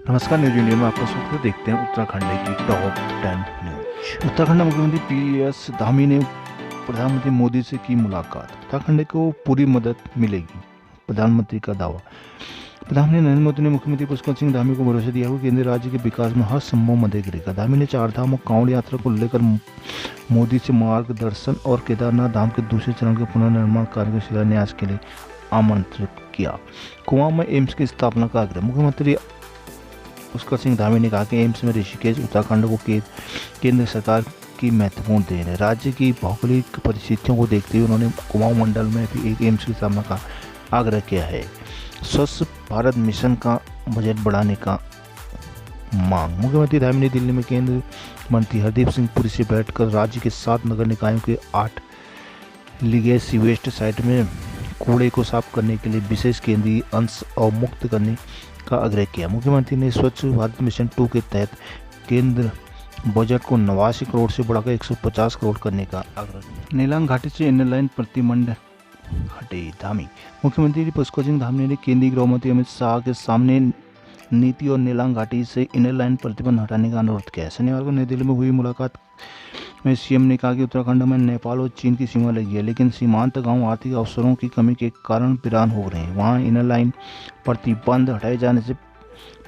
नमस्कार, news India में आपका स्वागत है। देखते हैं उत्तराखंड की टॉप 10 न्यूज। उत्तराखंड मुख्यमंत्री पीएस धामी ने प्रधानमंत्री मोदी से की मुलाकात। उत्तराखंड को पूरी मदद मिलेगी, प्रधानमंत्री का दावा। प्रधानमंत्री नरेंद्र मोदी ने मुख्यमंत्री पुष्कर सिंह धामी को भरोसा दिया कि केंद्र राज्य के विकास में हर संभव मदद करेगा। धामी ने चारधाम और कांवड़ यात्रा को लेकर मोदी से मार्गदर्शन और केदारनाथ धाम के दूसरे चरण के पुनर्निर्माण कार्य के शिलान्यास के लिए आमंत्रित किया। कुमाऊं में एम्स की स्थापना का आग्रह। मुख्यमंत्री पुष्कर सिंह धामी ने कहा कि एम्स में ऋषिकेश उत्तराखंड को केंद्र सरकार की महत्वपूर्ण देन है। राज्य की भौगोलिक परिस्थितियों को देखते हुए उन्होंने कुमाऊं मंडल में भी एक एम्स की स्थापना का आग्रह किया है। स्वच्छ भारत मिशन का बजट बढ़ाने का मांग। मुख्यमंत्री धामी ने दिल्ली में केंद्रीय मंत्री हरदीप सिंह पुरी से बैठकर राज्य के 7 नगर निकायों के 8 लीगेसी वेस्ट साइट में कूड़े को साफ करने के लिए विशेष केंद्रीय अंश अवमुक्त करने का आग्रह किया। मुख्यमंत्री ने स्वच्छ भारत मिशन 2 के तहत केंद्र बजट को 89 करोड़ से बढ़ाकर 150 करोड़ करने का आग्रह किया। नीलांग घाटी से इनर लाइन प्रतिबंध हटे। धामी। मुख्यमंत्री पुष्कर सिंह धामी ने केंद्रीय गृह मंत्री अमित शाह के सामने नीति और नीलांग घाटी से इनर लाइन प्रतिबंध हटाने का अनुरोध किया। शनिवार को नई दिल्ली में हुई मुलाकात में सीएम ने कहा कि उत्तराखंड में नेपाल और चीन की सीमा लगी है, लेकिन सीमांत गांव आर्थिक अवसरों की कमी के कारण वीरान हो रहे हैं। वहां इनर लाइन प्रतिबंध हटाए जाने से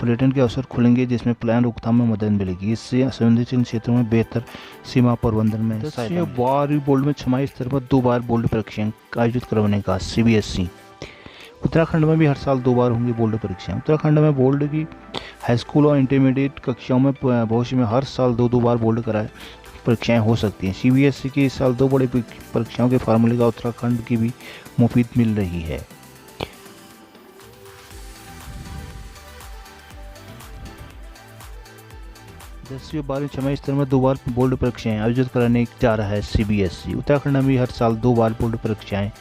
पर्यटन के अवसर खुलेंगे, जिसमें प्लान रोकथाम में मदद मिलेगी। इससे संवेदनशील क्षेत्रों में बेहतर सीमा प्रबंधन में 12वीं बोर्ड में 6 स्तर पर 2 बार बोर्ड परीक्षाएं आयोजित करवाने का सीबीएसई। उत्तराखंड में भी हर साल 2 बार होंगी बोर्ड परीक्षाएं। उत्तराखंड में बोर्ड की हाई स्कूल और इंटरमीडिएट कक्षाओं में भविष्य में हर साल 2 बार बोर्ड कराए परीक्षाएं हो सकती हैं। सीबीएसई की इस साल 2 बड़ी परीक्षाओं के फार्मूले का उत्तराखंड की भी मुफीद मिल रही है। दसवीं और 12वीं 6 स्तर में 2 बार बोर्ड परीक्षाएं आयोजित कराने जा रहा है सीबीएसई। उत्तराखंड में भी हर साल 2 बार बोर्ड परीक्षाएं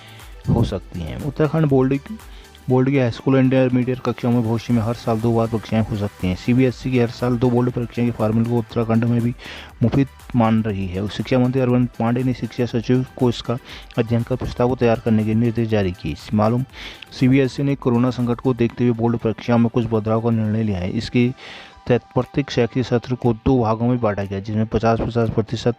हो सकती हैं। उत्तराखंड बोर्ड की हाई स्कूल और इंटरमीडिएट कक्षाओं में भविष्य में हर साल 2 बार परीक्षाएं हो सकती हैं। सीबीएसई की हर साल 2 बोर्ड परीक्षाएं के फार्मूले को उत्तराखंड में भी मुफीद मान रही है। शिक्षा मंत्री अरविंद पांडे ने शिक्षा सचिव को इसका अध्ययन कर प्रस्ताव को तैयार करने के निर्देश जारी किए। मालूम सीबीएसई ने कोरोना संकट को देखते हुए बोर्ड परीक्षाओं में कुछ बदलाव का निर्णय लिया है। इसके तहत प्रत्येक शैक्षिक सत्र को 2 भागों में बांटा गया, जिसमें 50%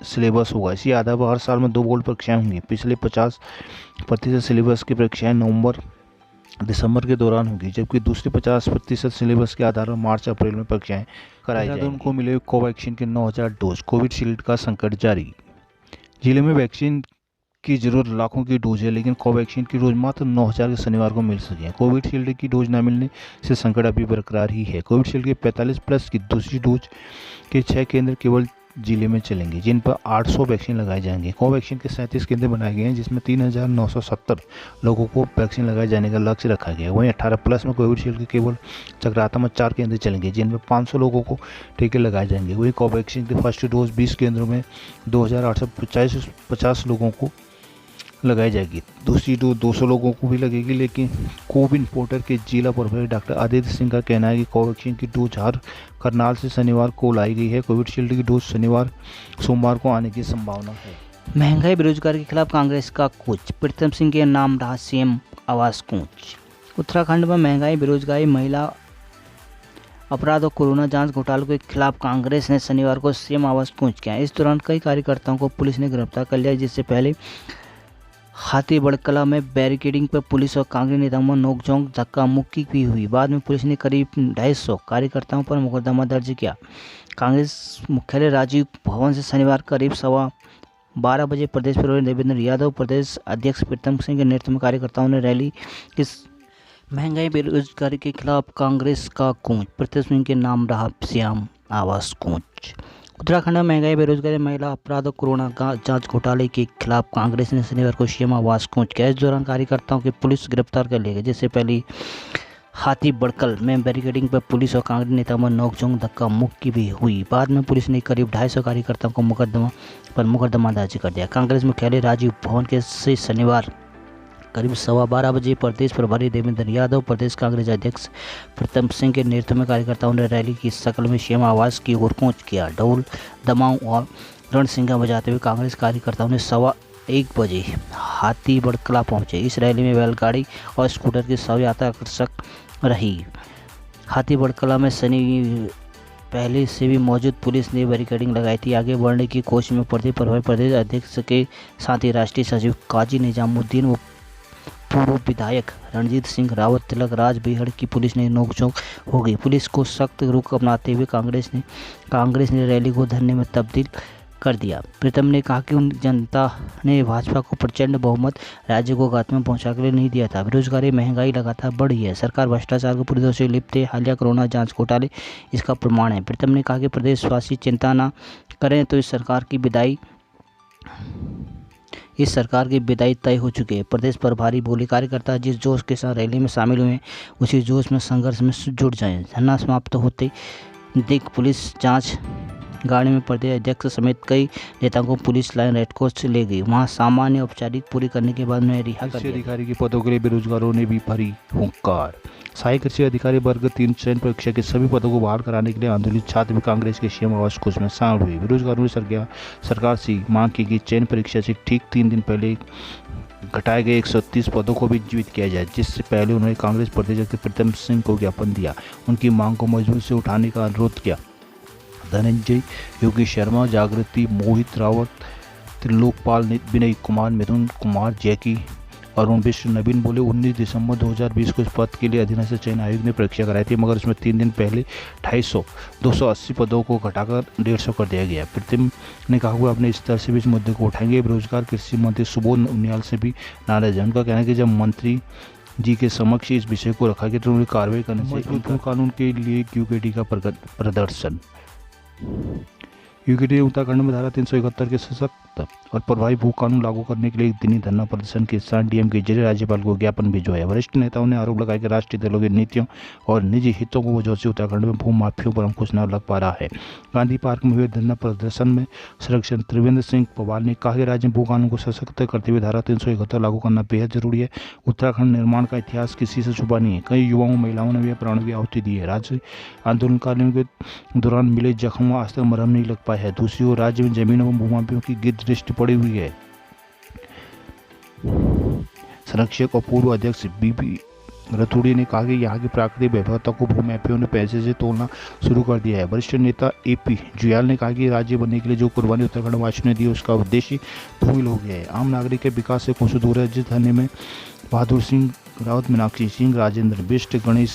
सिलेबस होगा। इसी आधार पर हर साल में 2 बोर्ड परीक्षाएं होंगी। पिछले 50% सिलेबस की परीक्षाएं नवंबर-दिसंबर के दौरान होगी, जबकि दूसरे 50% सिलेबस के आधार पर मार्च-अप्रैल में परीक्षाएं कराई जाएंगी। उनको मिले कोवैक्सीन के 9000 डोज। कोविशील्ड का संकट जारी। जिले में वैक्सीन की जरूरत लाखों की डोज है, लेकिन कोवैक्सीन की डोज मात्र 9000 के शनिवार को मिल सकी है। कोविशील्ड की डोज न मिलने से संकट अभी बरकरार ही है। कोविशील्ड के 45+ की दूसरी डोज के 6 केंद्र केवल जिले में चलेंगे, जिन पर 800 वैक्सीन लगाए जाएंगे। कोवैक्सीन के 37 केंद्र बनाए गए हैं, जिसमें 3970 लोगों को वैक्सीन लगाए जाने का लक्ष्य रखा गया है। वहीं 18+ में कोविशील्ड के केवल चक्राता में 4 केंद्र चलेंगे, जिनमें 500 लोगों को टीके लगाए जाएंगे। वहीं कोवैक्सीन की फर्स्ट डोज 20 केंद्रों में 2850 लोगों को लगाई जाएगी। दूसरी डोज 200 लोगों को भी लगेगी, लेकिन कोविन पोर्टल के जिला प्रभारी डॉक्टर आदित्य सिंह का कहना है कि कोवैक्सीन की डोज हर करनाल से शनिवार को लाई गई है। कोविशील्ड की डोज सोमवार को आने की संभावना है। महंगाई बेरोजगारी के खिलाफ कांग्रेस का कूच। प्रीतम सिंह के नाम रहा सीएम आवास कूच। उत्तराखंड में महंगाई, बेरोजगारी, महिला अपराध और कोरोना जांच घोटालों के खिलाफ कांग्रेस ने शनिवार को सीएम आवास कूच किया। इस दौरान कई कार्यकर्ताओं को पुलिस ने गिरफ्तार कर लिया, जिससे पहले हाथीबड़कला में बैरिकेडिंग पर पुलिस और कांग्रेस नेताओं में नोकझोंक धक्का मुक्की भी हुई। बाद में पुलिस ने करीब 250 कार्यकर्ताओं पर मुकदमा दर्ज किया। कांग्रेस मुख्यालय राजीव भवन से शनिवार करीब 12:15 बजे प्रदेश प्रभारी देवेंद्र यादव, प्रदेश अध्यक्ष प्रीतम सिंह के नेतृत्व में कार्यकर्ताओं ने रैली किस महंगाई बेरोजगारी के खिलाफ कांग्रेस का कूच। प्रीतम सिंह के नाम रहा सीएम आवास कूच। उत्तराखंड में महंगाई, बेरोजगारी, महिला अपराध और कोरोना जांच घोटाले के खिलाफ कांग्रेस ने शनिवार को सीएम आवास कूच किया। इस दौरान कार्यकर्ताओं के पुलिस गिरफ्तार कर लिए गए, जिससे पहले हाथीबड़कल में बैरिकेडिंग पर पुलिस और कांग्रेस नेताओं में नोकझोंक धक्का मुक्की भी हुई। बाद में पुलिस ने करीब 250 कार्यकर्ताओं को मुकदमा दर्ज कर दिया। कांग्रेस मुख्यालय राजीव भवन से शनिवार करीब 12:15 बजे प्रदेश प्रभारी देवेंद्र यादव, प्रदेश कांग्रेस अध्यक्ष प्रीतम सिंह के नेतृत्व में कार्यकर्ताओं ने रैली की शक्ल में सीएम आवास की ओर कूच किया। ढोल, दमाऊं और रणसिंगा बजाते हुए कांग्रेस कार्यकर्ताओं ने 1 बजे हाथीबड़ कला पहुंचे। इस रैली में बैलगाड़ी और स्कूटर की शव यात्रा आकर्षक रही। हाथीबड़ कला में शनि पहले से भी मौजूद पुलिस ने बैरिकेडिंग लगाई थी। आगे बढ़ने की कोशिश में प्रभारी प्रदेश अध्यक्ष के साथ ही राष्ट्रीय सचिव काजी निजामुद्दीन व पूर्व विधायक रणजीत सिंह रावत, तिलक राज बेहड़ की पुलिस ने नोकझोंक हो गई। पुलिस को सख्त रुख अपनाते हुए कांग्रेस ने रैली को धरने में तब्दील कर दिया। प्रीतम ने कहा कि उन जनता ने भाजपा को प्रचंड बहुमत राज्य को घात में पहुंचा के लिए नहीं दिया था। बेरोजगारी, महंगाई लगातार बढ़ी है। सरकार भ्रष्टाचार को पूरी तरह से लिप्त है। हालिया कोरोना जांच घोटाले इसका प्रमाण है। प्रीतम ने कहा कि प्रदेशवासी चिंता न करें तो इस सरकार की विदाई तय हो चुकी है। प्रदेश प्रभारी बोले, कार्यकर्ता जिस जोश के साथ रैली में शामिल हुए हैं उसी जोश में संघर्ष में जुट जाएं। धरना समाप्त होते देख पुलिस जांच गाड़ी में प्रदेश अध्यक्ष समेत कई नेताओं को पुलिस लाइन रेडक्रॉस ले गई। वहां सामान्य औपचारिक पूरी करने के बाद उन्हें रिहा कर दिया। अधिकारी के पदों के लिए बेरोजगारों ने भी भरी हुंकार। सहायक कृषि अधिकारी वर्ग 3 चयन परीक्षा के सभी पदों को बहाल कराने के लिए आंदोलित छात्र भी कांग्रेस के सीएम आवास कोष में शामिल हुए। बेरोजगारों ने सरकार से मांग की कि चयन परीक्षा से ठीक 3 दिन पहले घटाए गए 130 पदों को भी जीवित किया जाए। जिससे पहले उन्होंने कांग्रेस प्रदेश अध्यक्ष प्रीतम सिंह को ज्ञापन दिया, उनकी मांग को मजबूत से उठाने का अनुरोध किया। धनंजय, योगी शर्मा, जागृति, मोहित रावत, त्रिलोकपाल, विनय कुमार, मिथुन कुमार, जैकी, अरुण विश्व, नवीन बोले 19 दिसंबर 2020 को इस पद के लिए अधीनस्थ चयन आयोग ने परीक्षा कराई थी, मगर इसमें 3 दिन पहले 280 पदों को घटाकर 150 कर दिया गया। प्रीतम ने कहा कि अपने स्तर से भी इस मुद्दे को उठाएंगे। बेरोजगार कृषि मंत्री सुबोध उनियाल से भी नाराज है। उनका कहना है कि जब मंत्री जी के समक्ष इस विषय को रखा गया तो उन्हें कार्रवाई करने से कानून के लिए यूकेडी का प्रदर्शन। यूकेडी ने उत्तराखंड में धारा 371 के सशक्त और प्रभावी भू कानून लागू करने के लिए एक दिनी धरना प्रदर्शन के साथ डीएम के जरिए राज्यपाल को ज्ञापन भिजवाया। वरिष्ठ नेताओं ने आरोप लगाया कि राष्ट्रीय दलों की नीतियों और निजी हितों को वजह से उत्तराखंड में भू माफियों पर अंकुश न लग पा रहा है। गांधी पार्क में हुए धरना प्रदर्शन में संरक्षण त्रिवेंद्र सिंह पवार ने कहा कि राज्य में भू कानून को सशक्त करते हुए धारा 371 लागू करना बेहद जरूरी है। उत्तराखंड निर्माण का इतिहास किसी से छुपा नहीं है। कई युवाओं महिलाओं ने भी प्राणों की आहुति दी है। राज्य आंदोलनकारियों के दौरान मिले जख्मों आज तक मरहम नहीं लग पाया है। दूसरी ओर राज्य में जमीनों पर भूमाफियों की गिरद दृष्टि पड़ी हुई है। संरक्षक और पूर्व अध्यक्ष बीपी रतूड़ी ने कहा कि यहाँ की प्राकृतिक वैभवता को भूमाफियों ने पैसे से तोड़ना शुरू कर दिया है। वरिष्ठ नेता एपी जुयाल ने कहा कि राज्य बनने के लिए जो कुर्बानी उत्तराखंड वासियों ने दी उसका उद्देश्य धूमिल हो गया है। आम नागरिक के विकास से कोसों दूर है। जिस धरने में बहादुर सिंह रावत, मीनाक्षी सिंह, राजेंद्र बिष्ट, गणेश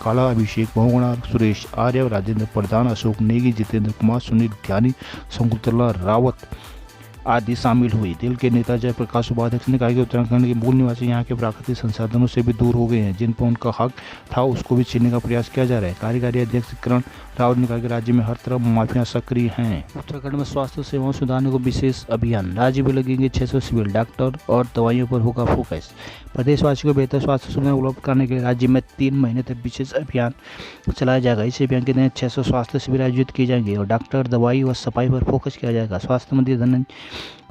काला, अभिषेक बहुगुणा, सुरेश आर्य, राजेंद्र प्रधान, अशोक नेगी, जितेंद्र कुमार, सुनील ध्यानी, शंकुतला रावत आदि शामिल हुई। दिल के नेता जयप्रकाश उपाध्याय ने कहा कि उत्तराखंड के मूल निवासी यहाँ के प्राकृतिक संसाधनों से भी दूर हो गए हैं। जिन पर उनका हक था उसको भी छीनने का प्रयास किया जा रहा है। कार्यकारी अध्यक्ष किरण रावत ने कहा कि राज्य में हर तरफ माफियां सक्रिय हैं। उत्तराखंड में स्वास्थ्य सेवाओं सुधारने को विशेष अभियान। राज्य में लगेंगे 600 सिविल डॉक्टर और दवाइयों पर होगा फोकस। प्रदेशवासियों को बेहतर स्वास्थ्य सुविधा उपलब्ध कराने के लिए राज्य में 3 महीने तक विशेष अभियान चलाया जाएगा। इस अभियान के तहत 600 स्वास्थ्य शिविर आयोजित किए जाएंगे और डॉक्टर, दवाई और सफाई पर फोकस किया जाएगा। स्वास्थ्य मंत्री धनंजय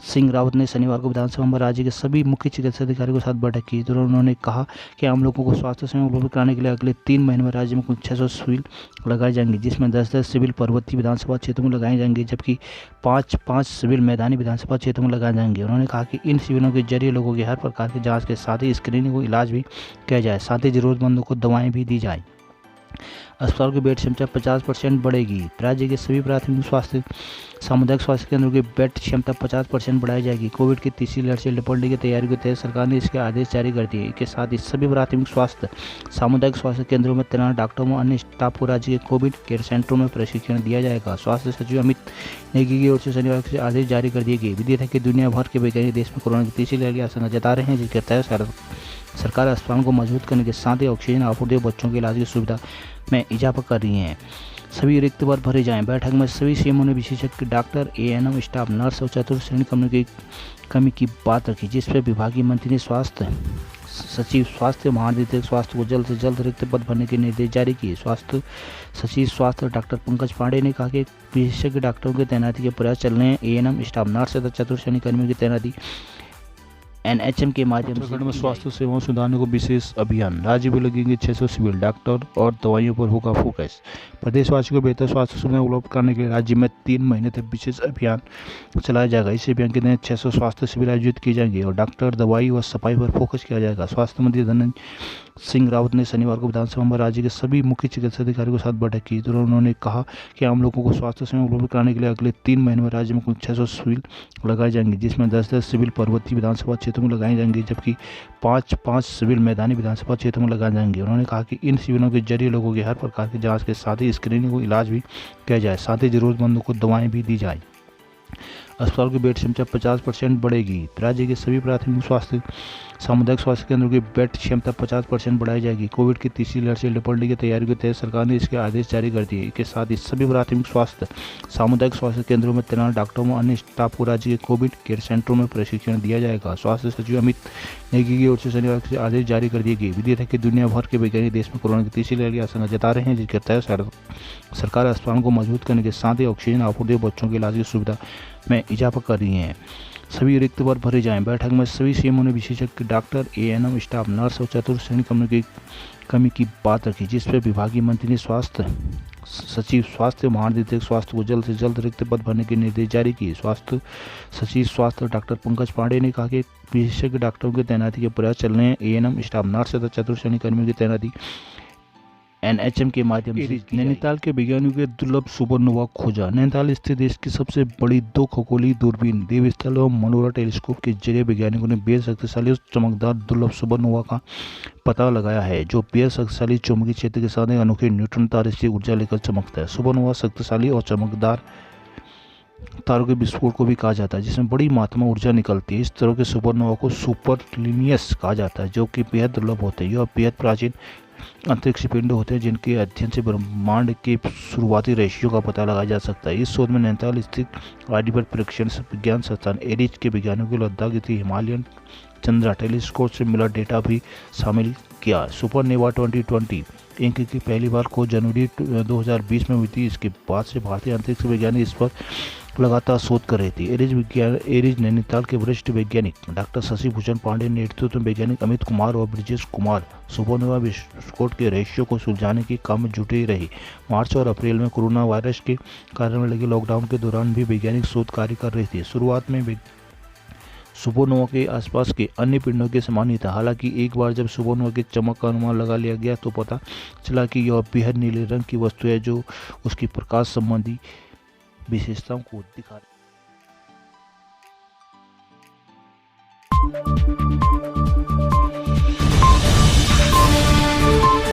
सिंह रावत ने शनिवार को विधानसभा में राज्य के सभी मुख्य चिकित्सा अधिकारियों के साथ बैठक की। तो उन्होंने कहा कि आम लोगों को स्वास्थ्य सेवा उपलब्ध कराने के लिए अगले 3 महीने में राज्य में कुल 600 सिविल लगाए जाएंगे, जिसमें 10-10 सिविल पर्वतीय विधानसभा क्षेत्रों में लगाए जाएंगे, जबकि 5-5 सिविल मैदानी विधानसभा क्षेत्रों में लगाए जाएंगे। उन्होंने कहा कि इन शिविरों के जरिए लोगों की हर प्रकार की जाँच के साथ ही स्क्रीनिंग और इलाज भी किया जाए, साथ ही जरूरतमंदों को दवाएं भी दी जाए। अस्पताल की बेड क्षमता 50% बढ़ेगी। राज्य के सभी प्राथमिक स्वास्थ्य सामुदायिक स्वास्थ्य केंद्रों की बेड क्षमता 50% बढ़ाई जाएगी। कोविड की तीसरी लहर से निपटने की तैयारी के तहत सरकार ने इसके आदेश जारी कर दिए। इसके साथ ही सभी प्राथमिक स्वास्थ्य सामुदायिक स्वास्थ्य केंद्रों में तैनात डॉक्टरों व अन्य स्टाफ को राज्य के कोविड केयर सेंटरों में प्रशिक्षण दिया जाएगा। स्वास्थ्य सचिव अमित नेगी की ओर से शनिवार से आदेश जारी कर दिए गए। विदित है कि दुनिया भर के वैज्ञानिक देश में कोरोना की तीसरी लहर की आशंका जता रहे हैं, जिसके तहत सरकार अस्पतालों को मजबूत करने के साथ ही ऑक्सीजन आपूर्ति और बच्चों के इलाज की सुविधा में इजाफा कर रही हैं। सभी रिक्त पद भरे जाएं। बैठक में सभी सीएमओ ने विशेषज्ञ डॉक्टर, एएनएम स्टाफ, नर्स और चतुर्थ श्रेणी कमी की बात रखी, जिस पर विभागीय मंत्री ने स्वास्थ्य सचिव, स्वास्थ्य महानिदेशक स्वास्थ्य को जल्द से जल्द रिक्त पद भरने के निर्देश जारी किए। स्वास्थ्य सचिव स्वास्थ्य डॉक्टर पंकज पांडे ने कहा कि विशेषज्ञ डॉक्टरों की तैनाती के प्रयास चल रहे हैं। एएनएम स्टाफ, नर्स तथा चतुर्थ श्रेणी कर्मियों की तैनाती एनएचएम के माध्यम से उत्तराखंड में स्वास्थ्य सेवाओं सुधारने को विशेष अभियान, राज्य में लगेंगे 600 सिविल डॉक्टर और दवाइयों पर होगा फोकस। प्रदेशवासियों को बेहतर स्वास्थ्य सुविधा उपलब्ध कराने के लिए राज्य में 3 महीने तक विशेष अभियान चलाया जाएगा। इस अभियान के तहत 600 स्वास्थ्य शिविर आयोजित किए जाएंगे और डॉक्टर, दवाई और सफाई पर फोकस किया जाएगा। स्वास्थ्य मंत्री धनंजय सिंह रावत ने शनिवार को विधानसभा में राज्य के सभी मुख्य चिकित्सा अधिकारियों के साथ बैठक की, तो उन्होंने कहा कि आम लोगों को स्वास्थ्य सेवा उपलब्ध कराने के लिए अगले 3 महीने में राज्य में कुल 600 सिविल लगाए जाएंगे, जिसमें 10-10 सिविल पर्वतीय विधानसभा क्षेत्रों में लगाए जाएंगे, जबकि 5-5 सिविल मैदानी विधानसभा क्षेत्रों में लगाए जाएंगे। उन्होंने कहा कि इन शिविरों के जरिए लोगों की हर प्रकार की जाँच के साथ ही स्क्रीनिंग को इलाज भी किया जाए, साथ ही जरूरतमंदों को दवाएं भी दी जाए। अस्पताल की बेड क्षमता 50% बढ़ेगी। राज्य के सभी प्राथमिक स्वास्थ्य सामुदायिक स्वास्थ्य केंद्रों की बेड क्षमता 50% बढ़ाई जाएगी। कोविड की तीसरी लहर से निपटने की तैयारी के तहत सरकार ने इसके आदेश जारी कर दिए। इसके साथ ही सभी प्राथमिक स्वास्थ्य सामुदायिक स्वास्थ्य केंद्रों में तैनात डॉक्टरों व अन्य स्टाफ को राज्य के कोविड केयर सेंटरों में प्रशिक्षण दिया जाएगा। स्वास्थ्य सचिव अमित नेगी की ओर से शनिवार से आदेश जारी कर दिए गए। विदित है कि दुनिया भर के वैज्ञानिक देश में कोरोना की तीसरी लहर की आशंका जता रहे हैं, जिसके तहत सरकार अस्पतालों को मजबूत करने के साथ ही ऑक्सीजन आपूर्ति बच्चों के इलाज की सुविधा में इजाफा कर रही है। सभी रिक्त पद भरे जाएं। बैठक में सभी सीएमओ ने विशेषज्ञ डॉक्टर, एएनएम स्टाफ, नर्स और चतुर्थ श्रेणी कमी की बात रखी, जिस पर विभागीय मंत्री ने स्वास्थ्य सचिव, स्वास्थ्य महानिदेशक स्वास्थ्य को जल्द से जल्द रिक्त पद भरने के निर्देश जारी किए। स्वास्थ्य सचिव स्वास्थ्य डॉक्टर पंकज पांडे ने कहा कि विशेषज्ञ डॉक्टरों की तैनाती के प्रयास चल रहे हैं। एएनएम स्टाफ, नर्स तथा चतुर्थ श्रेणी कर्मियों की तैनाती एनएचएम के माध्यम से। नैनीताल के वैज्ञानिकों के दुर्लभ सुपरनोवा खोजा। नैनीताल स्थित देश की सबसे बड़ी 2 खगोलीय दूरबीन देवस्थल और मनोरा टेलीस्कोप के जरिए वैज्ञानिकों ने बेहद शक्तिशाली और चमकदार दुर्लभ सुपरनोवा का पता लगाया है, जो बेहद शक्तिशाली चुंबकीय क्षेत्र के साथ एक अनोखे न्यूट्रॉन तारे से ऊर्जा लेकर चमकता है। सुपरनोवा शक्तिशाली और चमकदार तारों के विस्फोट को भी कहा जाता है, जिसमें बड़ी मात्रा में ऊर्जा निकलती है। इस तरह के सुपरनोवा को सुपरलिनियस कहा जाता है, जो कि बेहद दुर्लभ होते हैं। यह बेहद प्राचीन अंतरिक्ष पिंड होते हैं, जिनके अध्ययन से ब्रह्मांड के शुरुआती रहस्यों का पता लगाया जा सकता है। इस शोध में नैनीताल स्थित आर्यभट्ट परीक्षण विज्ञान संस्थान एरिज के वैज्ञानिकों को लद्दाख स्थित हिमालयन चंद्रा टेलीस्कोप से मिला डेटा भी शामिल किया। सुपरनोवा 2020 इंक की पहली बार खोज जनवरी 2020 में हुई थी। इसके बाद से भारतीय अंतरिक्ष वैज्ञानिक इस पर लगातार शोध कर रहे थे। एरिज नैनीताल के वरिष्ठ वैज्ञानिक डॉक्टर शशि भूषण पांडे ने नेतृत्व में वैज्ञानिक अमित कुमार और ब्रिजेश कुमार सुपरनोवा विस्फोट के रहस्यों को सुलझाने के काम में जुटे रहे। मार्च और अप्रैल में कोरोना वायरस के कारण लगे लॉकडाउन के दौरान भी वैज्ञानिक शोध कार्य कर रहे थे। शुरुआत में सुपरनोवा के आसपास के अन्य पिंडों के समान ही था। हालांकि एक बार जब सुपरनोवा की चमक का अनुमान लगा लिया गया तो पता चला कि यह बेहद नीले रंग की वस्तु है, जो उसकी प्रकाश संबंधी विशेषताओं को दिखा